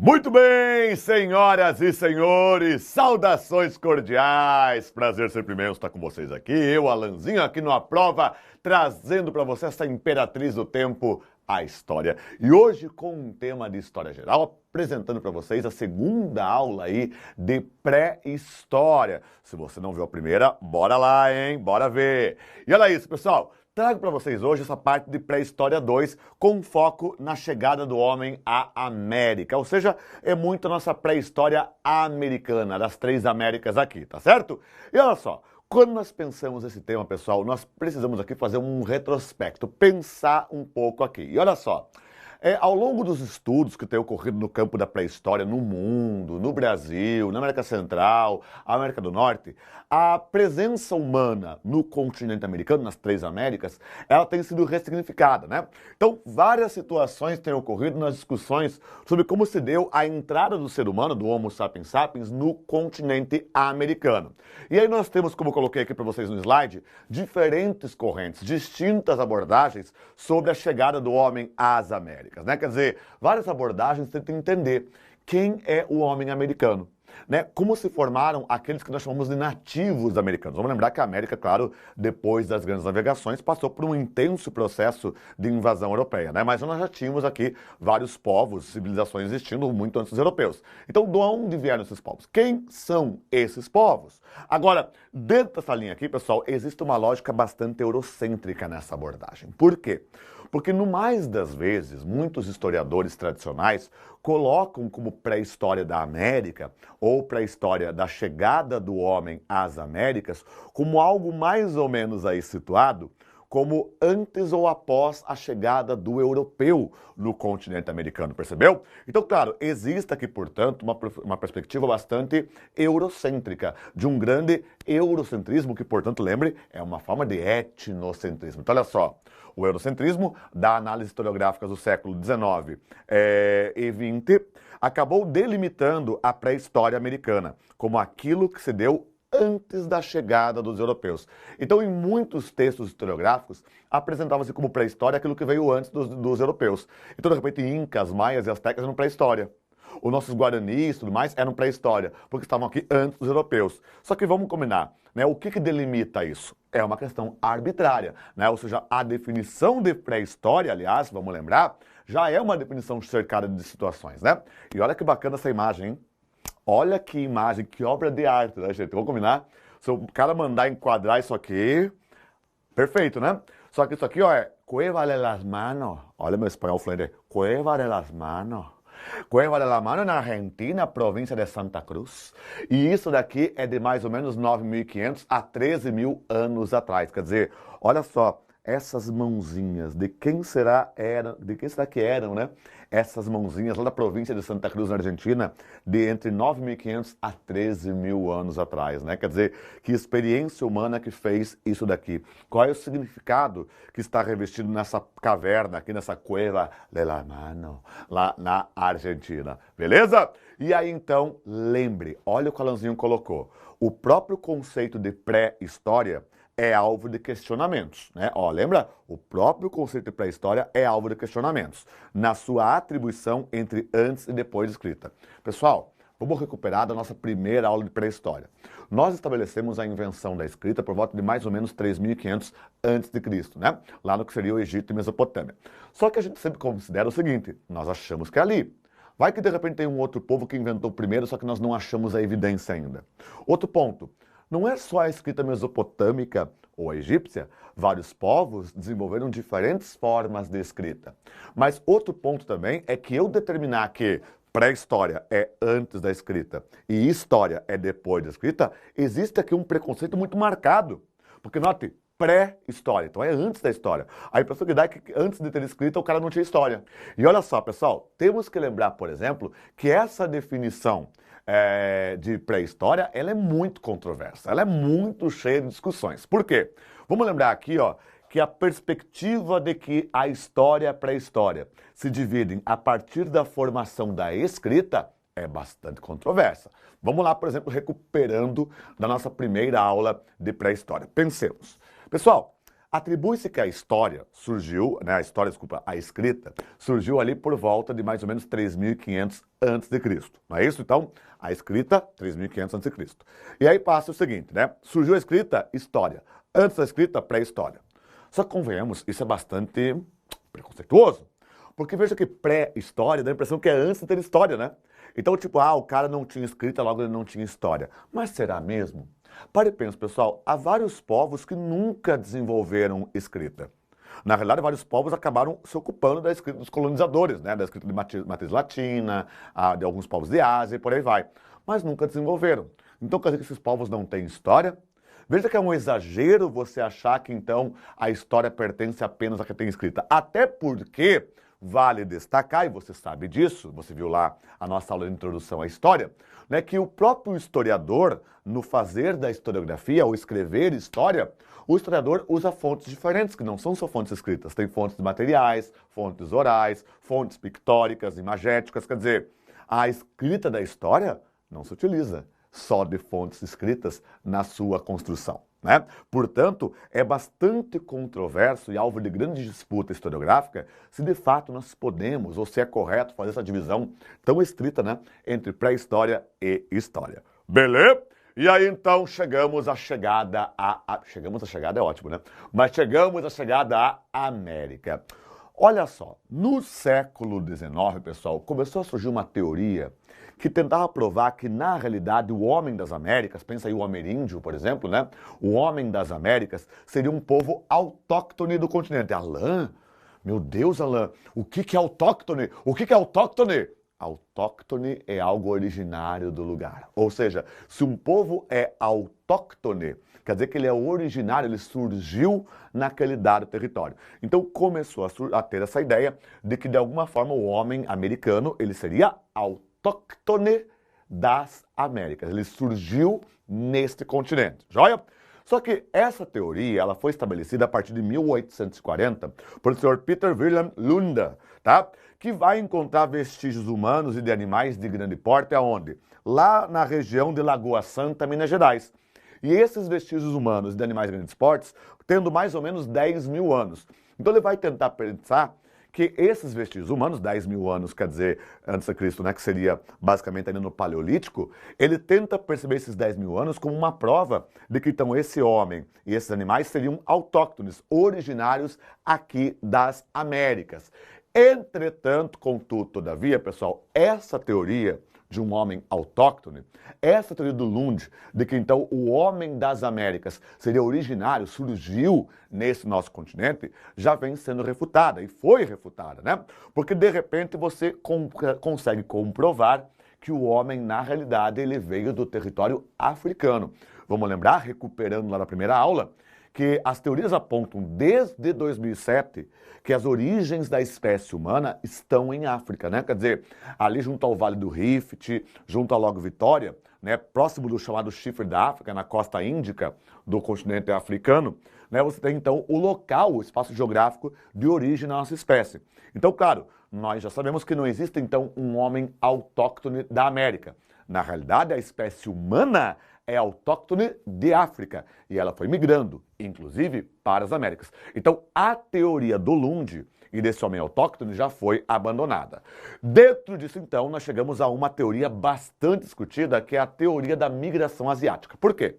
Muito bem, senhoras e senhores, saudações cordiais, prazer sempre imenso estar com vocês aqui, eu, Alanzinho, aqui no A Prova, trazendo para você essa imperatriz do tempo, a história. E hoje com um tema de história geral, apresentando para vocês a segunda aula aí de pré-história. Se você não viu a primeira, bora lá, hein? Bora ver. E olha isso, pessoal. Trago para vocês hoje essa parte de pré-história 2 com foco na chegada do homem à América. Ou seja, é muito a nossa pré-história americana, das três Américas aqui, tá certo? E olha só, quando nós pensamos esse tema, pessoal, nós precisamos aqui fazer um retrospecto, pensar um pouco aqui. E olha só, ao longo dos estudos que têm ocorrido no campo da pré-história no mundo, no Brasil, na América Central, América do Norte, a presença humana no continente americano, nas três Américas, ela tem sido ressignificada, né? Então, várias situações têm ocorrido nas discussões sobre como se deu a entrada do ser humano, do Homo sapiens sapiens, no continente americano. E aí nós temos, como eu coloquei aqui para vocês no slide, diferentes correntes, distintas abordagens sobre a chegada do homem às Américas. Né? Quer dizer, várias abordagens tentam entender quem é o homem americano, né? Como se formaram aqueles que nós chamamos de nativos americanos. Vamos lembrar que a América, claro, depois das grandes navegações, passou por um intenso processo de invasão europeia, né? Mas nós já tínhamos aqui vários povos, civilizações existindo muito antes dos europeus. Então, de onde vieram esses povos? Quem são esses povos? Agora, dentro dessa linha aqui, pessoal, existe uma lógica bastante eurocêntrica nessa abordagem. Por quê? Porque, no mais das vezes, muitos historiadores tradicionais colocam como pré-história da América ou pré-história da chegada do homem às Américas como algo mais ou menos aí situado como antes ou após a chegada do europeu no continente americano, percebeu? Então, claro, existe aqui, portanto, uma perspectiva bastante eurocêntrica, de um grande eurocentrismo que, portanto, lembre, é uma forma de etnocentrismo. Então, olha só, o eurocentrismo da análise historiográfica do século XIX e XX acabou delimitando a pré-história americana como aquilo que se deu antes da chegada dos europeus. Então, em muitos textos historiográficos, apresentava-se como pré-história aquilo que veio antes dos europeus. Então, de repente, incas, maias e astecas eram pré-história. Os nossos guaranis e tudo mais eram pré-história, porque estavam aqui antes dos europeus. Só que vamos combinar, né? O que delimita isso? É uma questão arbitrária, né? Ou seja, a definição de pré-história, aliás, vamos lembrar, já é uma definição cercada de situações, né? E olha que bacana essa imagem, hein? Olha que imagem, que obra de arte, né, gente? Vamos combinar? Se o cara mandar enquadrar isso aqui, perfeito, né? Só que isso aqui, ó, é Cueva de las Manos. Olha meu espanhol fluente. Cueva de las Manos. Cueva de las Manos na Argentina, província de Santa Cruz. E isso daqui é de mais ou menos 9.500 a 13.000 anos atrás. Quer dizer, olha só, essas mãozinhas, de quem será que eram, né? Essas mãozinhas lá da província de Santa Cruz, na Argentina, de entre 9.500 a 13.000 anos atrás, né? Quer dizer, que experiência humana que fez isso daqui? Qual é o significado que está revestido nessa caverna, aqui nessa Cueva de la Mano, lá na Argentina? Beleza? E aí, então, lembre, olha o que o Alanzinho colocou. O próprio conceito de pré-história é alvo de questionamentos, né? Ó, lembra? O próprio conceito de pré-história é alvo de questionamentos, na sua atribuição entre antes e depois de escrita. Pessoal, vamos recuperar da nossa primeira aula de pré-história. Nós estabelecemos a invenção da escrita por volta de mais ou menos 3.500 a.C., né? Lá no que seria o Egito e Mesopotâmia. Só que a gente sempre considera o seguinte, nós achamos que é ali. Vai que de repente tem um outro povo que inventou primeiro, só que nós não achamos a evidência ainda. Outro ponto. Não é só a escrita mesopotâmica ou a egípcia, vários povos desenvolveram diferentes formas de escrita. Mas outro ponto também é que eu determinar que pré-história é antes da escrita e história é depois da escrita, existe aqui um preconceito muito marcado. Porque, note, pré-história, então é antes da história. A impressão que dá é que antes de ter escrita o cara não tinha história. E olha só, pessoal, temos que lembrar, por exemplo, que essa definição de pré-história, ela é muito controversa, ela é muito cheia de discussões. Por quê? Vamos lembrar aqui, ó, que a perspectiva de que a história e a pré-história se dividem a partir da formação da escrita é bastante controversa. Vamos lá, por exemplo, recuperando da nossa primeira aula de pré-história. Pensemos. Pessoal, Atribui-se que a história surgiu, né, a escrita, surgiu ali por volta de mais ou menos 3.500 a.C., não é isso? Então, a escrita, 3.500 a.C. E aí passa o seguinte, né? Surgiu a escrita, história. Antes da escrita, pré-história. Só que convenhamos, isso é bastante preconceituoso. Porque veja que pré-história dá a impressão que é antes de ter história, né? Então, tipo, o cara não tinha escrita, logo ele não tinha história. Mas será mesmo? Pare e pensa, pessoal, há vários povos que nunca desenvolveram escrita. Na realidade, vários povos acabaram se ocupando da escrita dos colonizadores, né? Da escrita de matriz latina, de alguns povos de Ásia e por aí vai. Mas nunca desenvolveram. Então, quer dizer que esses povos não têm história? Veja que é um exagero você achar que, então, a história pertence apenas a quem tem escrita. Até porque vale destacar, e você sabe disso, você viu lá a nossa aula de introdução à história, né, que o próprio historiador, no fazer da historiografia, ou escrever história, o historiador usa fontes diferentes, que não são só fontes escritas. Tem fontes materiais, fontes orais, fontes pictóricas, imagéticas. Quer dizer, a escrita da história não se utiliza só de fontes escritas na sua construção, né? Portanto, é bastante controverso e alvo de grande disputa historiográfica se de fato nós podemos, ou se é correto fazer essa divisão tão estrita, né, entre pré-história e história. Beleza? E aí então chegamos à chegada chegamos à chegada é ótimo, né? Mas chegamos à chegada à América. Olha só, no século XIX, pessoal, começou a surgir uma teoria que tentava provar que, na realidade, o homem das Américas, pensa aí o ameríndio, por exemplo, né? O homem das Américas seria um povo autóctone do continente. Alain, meu Deus, Alain, o que é autóctone? O que é autóctone? Autóctone é algo originário do lugar. Ou seja, se um povo é autóctone, quer dizer que ele é originário, ele surgiu naquele dado território. Então começou a ter essa ideia de que, de alguma forma, o homem americano ele seria autóctone das Américas. Ele surgiu neste continente, joia? Só que essa teoria ela foi estabelecida a partir de 1840 pelo Sr. Peter William Lunda, tá? Que vai encontrar vestígios humanos e de animais de grande porte aonde? Lá na região de Lagoa Santa, Minas Gerais. E esses vestígios humanos e de animais de grandes portes tendo mais ou menos 10 mil anos. Então ele vai tentar pensar que esses vestígios humanos, 10 mil anos, quer dizer, antes de Cristo, né, que seria basicamente ainda no Paleolítico, ele tenta perceber esses 10 mil anos como uma prova de que então esse homem e esses animais seriam autóctones, originários aqui das Américas. Entretanto, contudo, todavia, pessoal, essa teoria de um homem autóctone, essa teoria do Lund, de que então o homem das Américas seria originário, surgiu nesse nosso continente, já vem sendo refutada, e foi refutada, né? Porque de repente você consegue comprovar que o homem, na realidade, ele veio do território africano. Vamos lembrar, recuperando lá na primeira aula, que as teorias apontam desde 2007 que as origens da espécie humana estão em África, né? Quer dizer, ali junto ao Vale do Rift, junto ao Lago Vitória, né? Próximo do chamado Chifre da África, na costa índica do continente africano, né? Você tem então o local, o espaço geográfico de origem da nossa espécie. Então, claro, nós já sabemos que não existe então um homem autóctone da América. Na realidade, a espécie humana é autóctone de África e ela foi migrando, inclusive, para as Américas. Então, a teoria do Lund e desse homem autóctone já foi abandonada. Dentro disso, então, nós chegamos a uma teoria bastante discutida, que é a teoria da migração asiática. Por quê?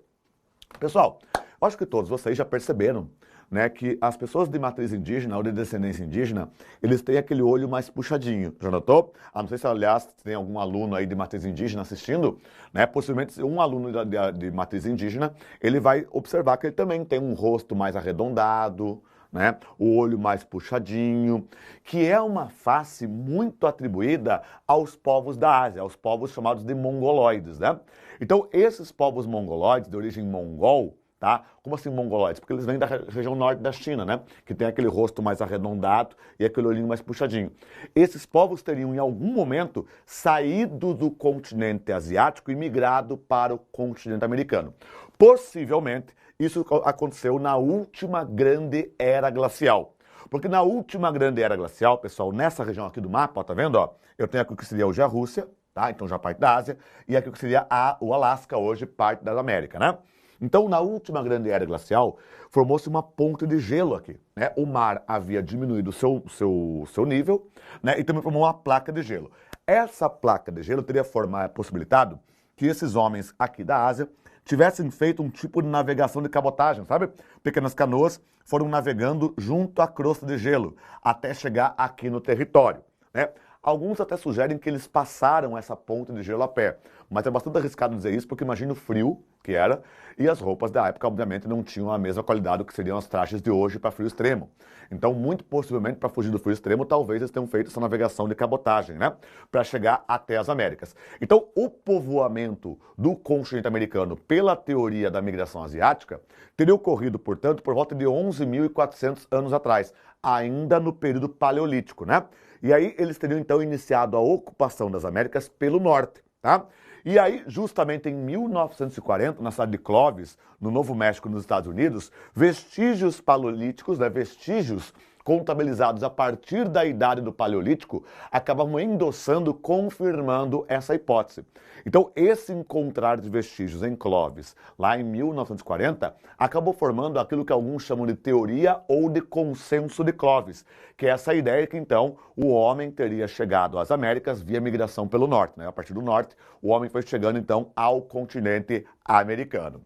Pessoal, eu acho que todos vocês já perceberam, né, que as pessoas de matriz indígena ou de descendência indígena, eles têm aquele olho mais puxadinho. Já notou? Não sei se, aliás, tem algum aluno aí de matriz indígena assistindo, né? Possivelmente um aluno de matriz indígena, ele vai observar que ele também tem um rosto mais arredondado, né? O olho mais puxadinho, que é uma face muito atribuída aos povos da Ásia, aos povos chamados de mongoloides, né? Então, esses povos mongoloides, de origem mongol, tá? Como assim mongoloides? Porque eles vêm da região norte da China, né? Que tem aquele rosto mais arredondado e aquele olhinho mais puxadinho. Esses povos teriam, em algum momento, saído do continente asiático e migrado para o continente americano. Possivelmente, isso aconteceu na última grande era glacial. Porque na última grande era glacial, pessoal, nessa região aqui do mapa, ó, tá vendo? Ó, eu tenho aqui o que seria hoje a Rússia, tá? Então já parte da Ásia, e aqui o que seria o Alasca, hoje parte da América, né? Então, na última grande era glacial, formou-se uma ponte de gelo aqui, né? O mar havia diminuído o seu nível, né? E também formou uma placa de gelo. Essa placa de gelo teria possibilitado que esses homens aqui da Ásia tivessem feito um tipo de navegação de cabotagem, sabe? Pequenas canoas foram navegando junto à crosta de gelo até chegar aqui no território, né? Alguns até sugerem que eles passaram essa ponte de gelo a pé, mas é bastante arriscado dizer isso porque imagina o frio que era e as roupas da época obviamente não tinham a mesma qualidade que seriam as trajes de hoje para frio extremo. Então, muito possivelmente, para fugir do frio extremo, talvez eles tenham feito essa navegação de cabotagem, né? Para chegar até as Américas. Então, o povoamento do continente americano, pela teoria da migração asiática, teria ocorrido, portanto, por volta de 11.400 anos atrás, ainda no período paleolítico, né? E aí eles teriam então iniciado a ocupação das Américas pelo norte, tá? E aí, justamente em 1940, na cidade de Clovis, no Novo México, nos Estados Unidos, vestígios paleolíticos, né, vestígios contabilizados a partir da idade do Paleolítico, acabam endossando, confirmando essa hipótese. Então, esse encontrar de vestígios em Clovis, lá em 1940, acabou formando aquilo que alguns chamam de teoria ou de consenso de Clovis, que é essa ideia que, então, o homem teria chegado às Américas via migração pelo norte, né? A partir do norte, o homem foi chegando, então, ao continente americano.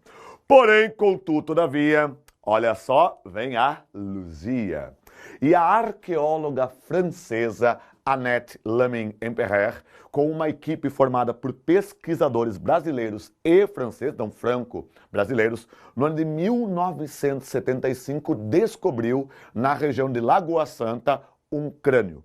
Porém, contudo, todavia, olha só, vem a Luzia. E a arqueóloga francesa Annette Laming-Emperrer, com uma equipe formada por pesquisadores brasileiros e franceses, então franco-brasileiros, no ano de 1975 descobriu, na região de Lagoa Santa, um crânio.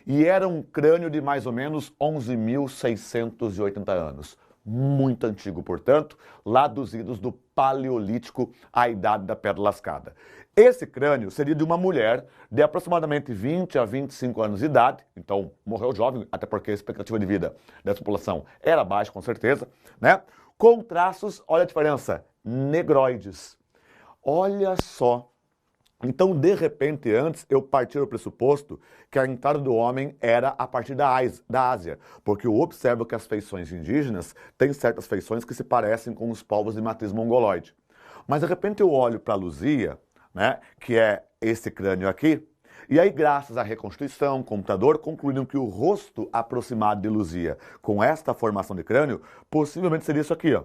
E era um crânio de mais ou menos 11.680 anos. Muito antigo, portanto, lá dos idos do Paleolítico à Idade da Pedra Lascada. Esse crânio seria de uma mulher de aproximadamente 20 a 25 anos de idade, então morreu jovem, até porque a expectativa de vida dessa população era baixa, com certeza, né? Com traços, olha a diferença, negroides. Olha só. Então, de repente, antes eu parti do pressuposto que a entrada do homem era a partir da Ásia, porque eu observo que as feições indígenas têm certas feições que se parecem com os povos de matriz mongoloide. Mas, de repente, eu olho para a Luzia, né, que é esse crânio aqui, e aí, graças à reconstituição, computador, concluíram que o rosto aproximado de Luzia com esta formação de crânio possivelmente seria isso aqui, ó.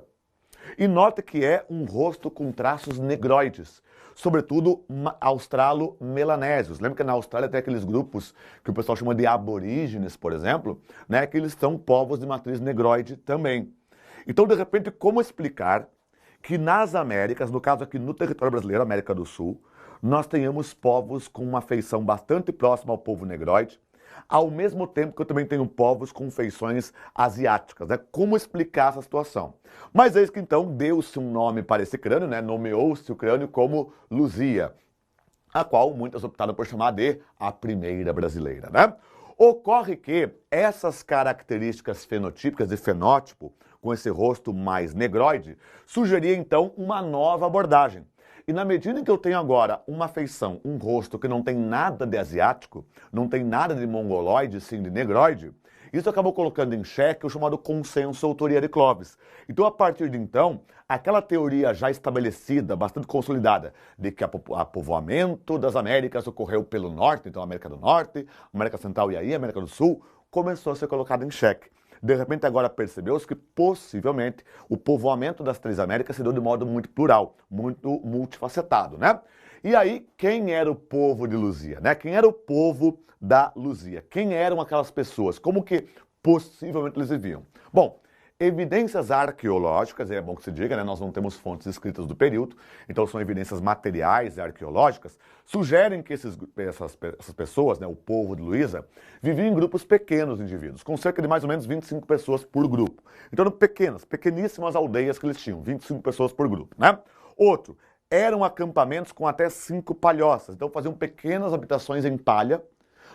E note que é um rosto com traços negroides, sobretudo australo-melanésios. Lembra que na Austrália tem aqueles grupos que o pessoal chama de aborígenes, por exemplo, né, que eles são povos de matriz negroide também. Então, de repente, como explicar que nas Américas, no caso aqui no território brasileiro, América do Sul, nós tenhamos povos com uma feição bastante próxima ao povo negroide, ao mesmo tempo que eu também tenho povos com feições asiáticas, né? Como explicar essa situação? Mas eis que então deu-se um nome para esse crânio, né? Nomeou-se o crânio como Luzia, a qual muitas optaram por chamar de a primeira brasileira, né? Ocorre que essas características fenotípicas de fenótipo, com esse rosto mais negroide, sugeria então uma nova abordagem. E na medida em que eu tenho agora uma feição, um rosto que não tem nada de asiático, não tem nada de mongoloide, sim de negroide, isso acabou colocando em xeque o chamado consenso autoria de Clovis. Então, a partir de então, aquela teoria já estabelecida, bastante consolidada, de que o povoamento das Américas ocorreu pelo norte, então América do Norte, América Central e aí América do Sul, começou a ser colocada em xeque. De repente, agora percebeu-se que, possivelmente, o povoamento das três Américas se deu de modo muito plural, muito multifacetado, né? E aí, quem era o povo de Luzia, né? Quem era o povo da Luzia? Quem eram aquelas pessoas? Como que, possivelmente, eles viviam? Bom, evidências arqueológicas, é bom que se diga, né? Nós não temos fontes escritas do período, então são evidências materiais e arqueológicas, sugerem que essas pessoas, né, o povo de Luísa, viviam em grupos pequenos de indivíduos, com cerca de mais ou menos 25 pessoas por grupo. Então eram pequeníssimas aldeias que eles tinham, 25 pessoas por grupo, né? Outro, eram acampamentos com até 5 palhoças, então faziam pequenas habitações em palha,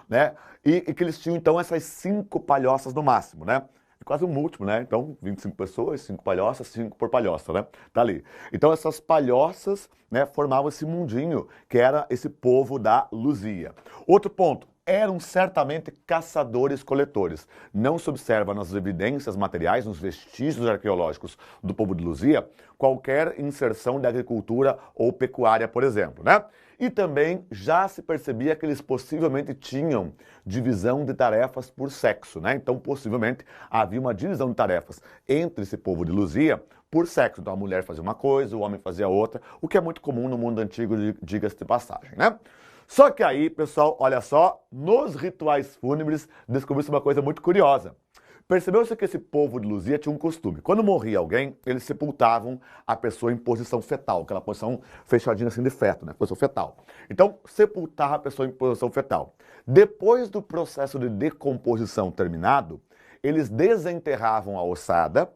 né? E que eles tinham então essas 5 palhoças no máximo, né? É quase um múltiplo, né? Então, 25 pessoas, 5 palhoças, 5 por palhoça, né? Tá ali. Então, essas palhoças, né, formavam esse mundinho, que era esse povo da Luzia. Outro ponto, eram certamente caçadores-coletores. Não se observa nas evidências materiais, nos vestígios arqueológicos do povo de Luzia, qualquer inserção de agricultura ou pecuária, por exemplo, né? E também já se percebia que eles possivelmente tinham divisão de tarefas por sexo, né? Então, possivelmente, havia uma divisão de tarefas entre esse povo de Luzia por sexo. Então, a mulher fazia uma coisa, o homem fazia outra, o que é muito comum no mundo antigo, diga-se de passagem, né? Só que aí, pessoal, olha só, nos rituais fúnebres descobriu-se uma coisa muito curiosa. Percebeu-se que esse povo de Luzia tinha um costume. Quando morria alguém, eles sepultavam a pessoa em posição fetal, aquela posição fechadinha assim de feto, né? Posição fetal. Então, sepultava a pessoa em posição fetal. Depois do processo de decomposição terminado, eles desenterravam a ossada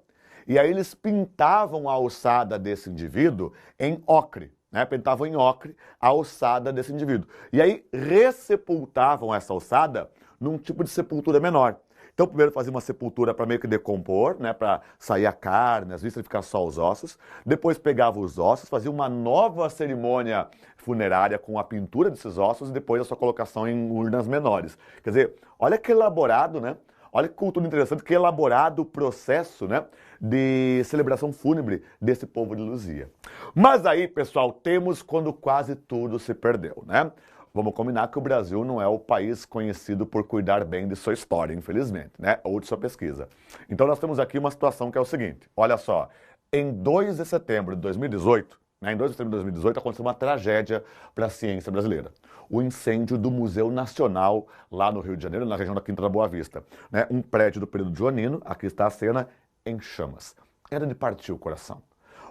e aí eles pintavam a ossada desse indivíduo em ocre. Né, pintavam em ocre a ossada desse indivíduo. E aí ressepultavam essa ossada num tipo de sepultura menor. Então, primeiro fazia uma sepultura para meio que decompor, né, para sair a carne, as vistas e ficar só os ossos. Depois pegava os ossos, fazia uma nova cerimônia funerária com a pintura desses ossos e depois a sua colocação em urnas menores. Quer dizer, olha que elaborado, né? Olha que cultura interessante, que elaborado o processo, né, de celebração fúnebre desse povo de Luzia. Mas aí, pessoal, temos quando quase tudo se perdeu, né? Vamos combinar que o Brasil não é o país conhecido por cuidar bem de sua história, infelizmente, né? Ou de sua pesquisa. Então nós temos aqui uma situação que é o seguinte, olha só, em 2 de setembro de 2018, em 2 de setembro de 2018 aconteceu uma tragédia para a ciência brasileira. O incêndio do Museu Nacional, lá no Rio de Janeiro, na região da Quinta da Boa Vista. Né? Um prédio do período joanino, aqui está a cena, em chamas. Era de partir o coração.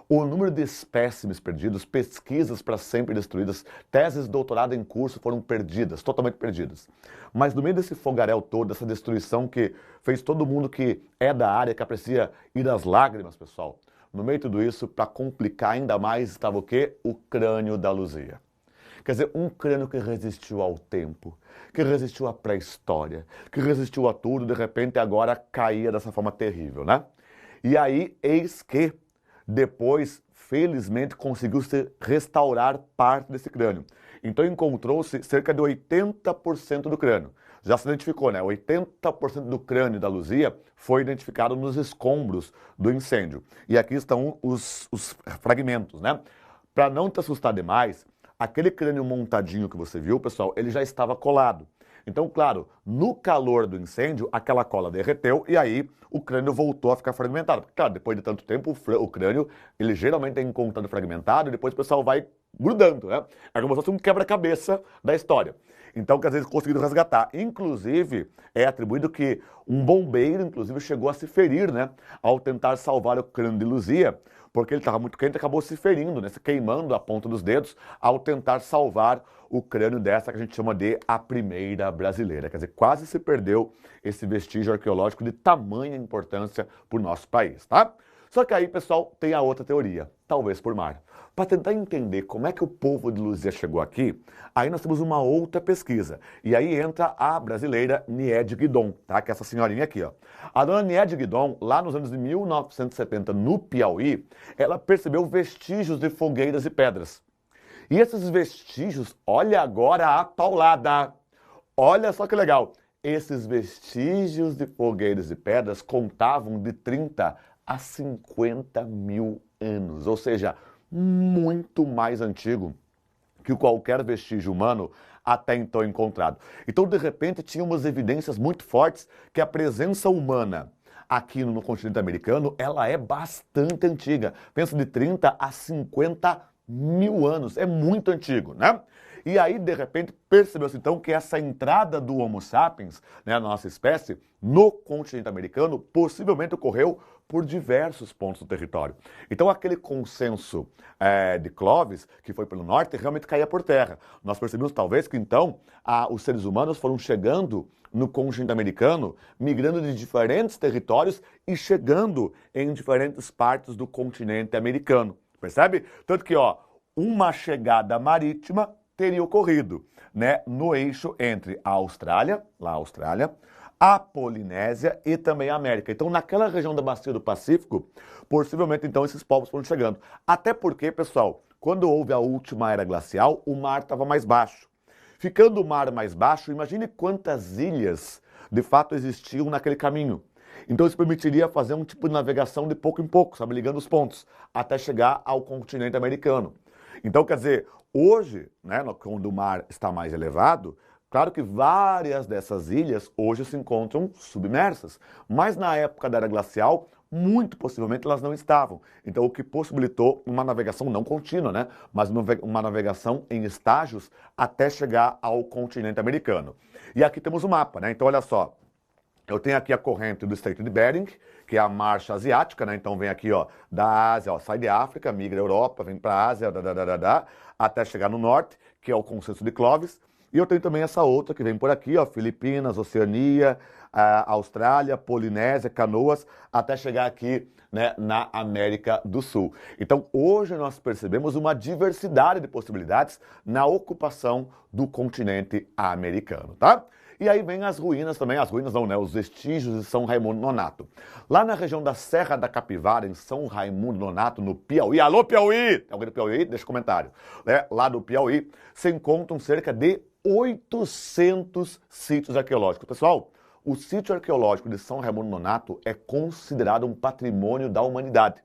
O número de espécimes perdidos, pesquisas para sempre destruídas, teses de doutorado em curso foram perdidas, totalmente perdidas. Mas no meio desse fogaréu todo, dessa destruição que fez todo mundo que é da área, que aprecia ir às lágrimas, pessoal, no meio de tudo isso, para complicar ainda mais, estava o quê? O crânio da Luzia. Quer dizer, um crânio que resistiu ao tempo, que resistiu à pré-história, que resistiu a tudo, de repente agora caía dessa forma terrível, né? E aí, eis que depois, felizmente, conseguiu-se restaurar parte desse crânio. Então encontrou-se cerca de 80% do crânio. Já se identificou, né? 80% do crânio da Luzia foi identificado nos escombros do incêndio. E aqui estão os fragmentos, né? Para não te assustar demais, aquele crânio montadinho que você viu, pessoal, ele já estava colado. Então, claro, no calor do incêndio, aquela cola derreteu e aí o crânio voltou a ficar fragmentado. Porque, claro, depois de tanto tempo, o crânio, ele geralmente é encontrado fragmentado e depois o pessoal vai grudando, né? É como se fosse um quebra-cabeça da história. Então, quer dizer, eles conseguiram resgatar. Inclusive, é atribuído que um bombeiro, inclusive, chegou a se ferir, né? Ao tentar salvar o crânio de Luzia, porque ele estava muito quente e acabou se ferindo, né? Se queimando a ponta dos dedos ao tentar salvar o crânio dessa que a gente chama de a primeira brasileira. Quer dizer, quase se perdeu esse vestígio arqueológico de tamanha importância para o nosso país, tá? Só que aí, pessoal, tem a outra teoria, talvez por mar. Para tentar entender como é que o povo de Luzia chegou aqui, aí nós temos uma outra pesquisa. E aí entra a brasileira Niede Guidon, tá? Que é essa senhorinha aqui, ó. A dona Niede Guidon, lá nos anos de 1970, no Piauí, ela percebeu vestígios de fogueiras e pedras. E esses vestígios, olha agora a paulada. Olha só que legal. Esses vestígios de fogueiras e pedras contavam de 30 a 50 mil anos. Ou seja, muito mais antigo que qualquer vestígio humano até então encontrado. Então, de repente, tínhamos evidências muito fortes que a presença humana aqui no continente americano, ela é bastante antiga. Pensa de 30 a 50 mil anos. É muito antigo, né? E aí, de repente, percebeu-se então que essa entrada do Homo sapiens, né, a nossa espécie, no continente americano, possivelmente ocorreu por diversos pontos do território. Então, aquele consenso de Clovis, que foi pelo norte, realmente caía por terra. Nós percebemos, talvez, que então os seres humanos foram chegando no continente americano, migrando de diferentes territórios e chegando em diferentes partes do continente americano. Percebe? Tanto que, ó, uma chegada marítima teria ocorrido, né, no eixo entre a Austrália, a Polinésia e também a América. Então, naquela região da bacia do Pacífico, possivelmente, então, esses povos foram chegando. Até porque, pessoal, quando houve a última era glacial, o mar estava mais baixo. Ficando o mar mais baixo, imagine quantas ilhas de fato existiam naquele caminho. Então isso permitiria fazer um tipo de navegação de pouco em pouco, sabe, ligando os pontos, até chegar ao continente americano. Então, quer dizer, hoje, né, quando o mar está mais elevado, claro que várias dessas ilhas hoje se encontram submersas, mas na época da era glacial, muito possivelmente elas não estavam. Então, o que possibilitou uma navegação não contínua, né, mas uma navegação em estágios até chegar ao continente americano. E aqui temos o mapa, né? Então, olha só. Eu tenho aqui a corrente do Estreito de Bering, que é a marcha asiática, né? Então vem aqui, ó, da Ásia, ó, sai de África, migra a Europa, vem para a Ásia, até chegar no norte, que é o Consenso de Clovis. E eu tenho também essa outra que vem por aqui, ó, Filipinas, Oceania, Austrália, Polinésia, Canoas, até chegar aqui, né, na América do Sul. Então hoje nós percebemos uma diversidade de possibilidades na ocupação do continente americano, tá? E aí vem as ruínas também, as ruínas não, né? Os vestígios de São Raimundo Nonato. Lá na região da Serra da Capivara, em São Raimundo Nonato, no Piauí. Alô, Piauí! Alguém do Piauí? Deixa um comentário. Lá no Piauí, se encontram cerca de 800 sítios arqueológicos. Pessoal, o sítio arqueológico de São Raimundo Nonato é considerado um patrimônio da humanidade.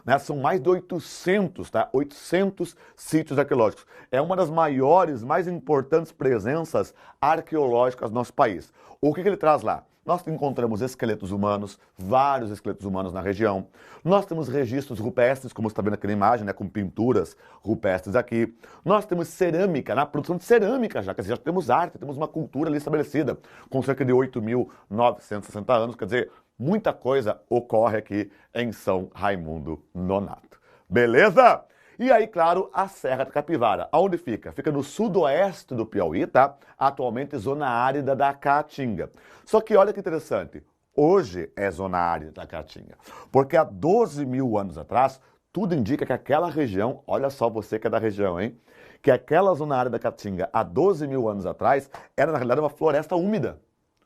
Né? São mais de 800, tá? 800 sítios arqueológicos. É uma das maiores, mais importantes presenças arqueológicas do nosso país. O que ele traz lá? Nós encontramos esqueletos humanos, vários esqueletos humanos na região. Nós temos registros rupestres, como você está vendo aqui na imagem, né, com pinturas rupestres aqui. Nós temos cerâmica, na produção de cerâmica já, quer dizer, já temos arte, temos uma cultura ali estabelecida, com cerca de 8.960 anos, quer dizer, muita coisa ocorre aqui em São Raimundo Nonato. Beleza? E aí, claro, a Serra da Capivara. Aonde fica? Fica no sudoeste do Piauí, tá? Atualmente zona árida da Caatinga. Só que olha que interessante, hoje é zona árida da Caatinga, porque há 12 mil anos atrás, tudo indica que aquela região, olha só você que é da região, hein? Que aquela zona árida da Caatinga, há 12 mil anos atrás, era na realidade uma floresta úmida.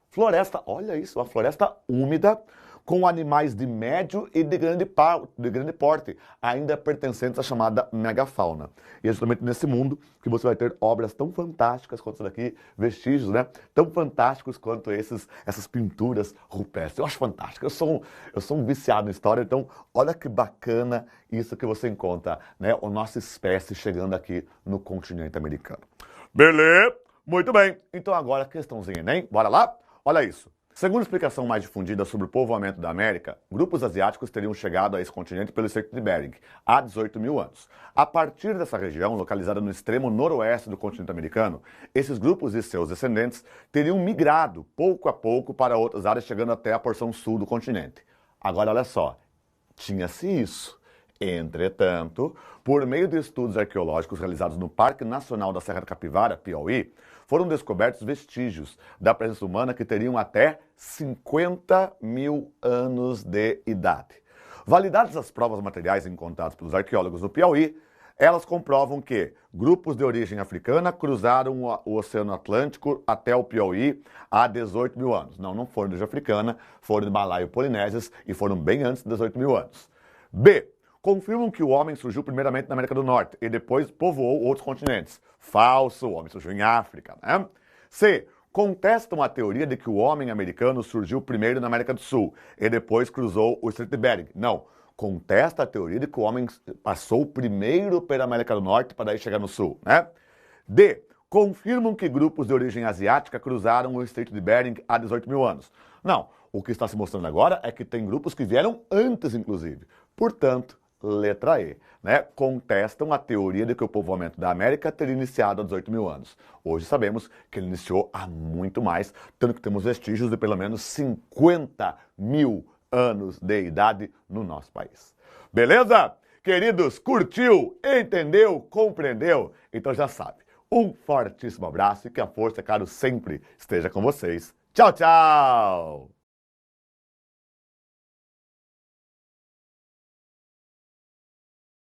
Floresta, olha isso, uma floresta úmida, com animais de médio e de grande porte, ainda pertencentes à chamada megafauna. E é justamente nesse mundo que você vai ter obras tão fantásticas quanto essa daqui, vestígios, né? Tão fantásticos quanto essas pinturas rupestres. Eu acho fantástico, eu sou um viciado em história, então olha que bacana isso que você encontra, né? A nossa espécie chegando aqui no continente americano. Beleza? Muito bem. Então agora, questãozinha, né? Bora lá? Olha isso. Segundo a explicação mais difundida sobre o povoamento da América, grupos asiáticos teriam chegado a esse continente pelo Estreito de Bering há 18 mil anos. A partir dessa região, localizada no extremo noroeste do continente americano, esses grupos e seus descendentes teriam migrado pouco a pouco para outras áreas, chegando até a porção sul do continente. Agora, olha só, tinha-se isso. Entretanto, por meio de estudos arqueológicos realizados no Parque Nacional da Serra da Capivara, Piauí, foram descobertos vestígios da presença humana que teriam até 50 mil anos de idade. Validadas as provas materiais encontradas pelos arqueólogos do Piauí, elas comprovam que grupos de origem africana cruzaram o Oceano Atlântico até o Piauí há 18 mil anos. Não foram de origem africana, foram de Malaio-Polinésias e foram bem antes de 18 mil anos. B. Confirmam que o homem surgiu primeiramente na América do Norte e depois povoou outros continentes. Falso, o homem surgiu em África, né? C. Contestam a teoria de que o homem americano surgiu primeiro na América do Sul e depois cruzou o Estreito de Bering. Não. Contesta a teoria de que o homem passou primeiro pela América do Norte para daí chegar no Sul, né? D. Confirmam que grupos de origem asiática cruzaram o Estreito de Bering há 18 mil anos. Não. O que está se mostrando agora é que tem grupos que vieram antes, inclusive. Portanto, letra E, né? Contestam a teoria de que o povoamento da América teria iniciado há 18 mil anos. Hoje sabemos que ele iniciou há muito mais, tanto que temos vestígios de pelo menos 50 mil anos de idade no nosso país. Beleza? Queridos, curtiu, entendeu, compreendeu? Então já sabe. Um fortíssimo abraço e que a força, claro, sempre esteja com vocês. Tchau, tchau!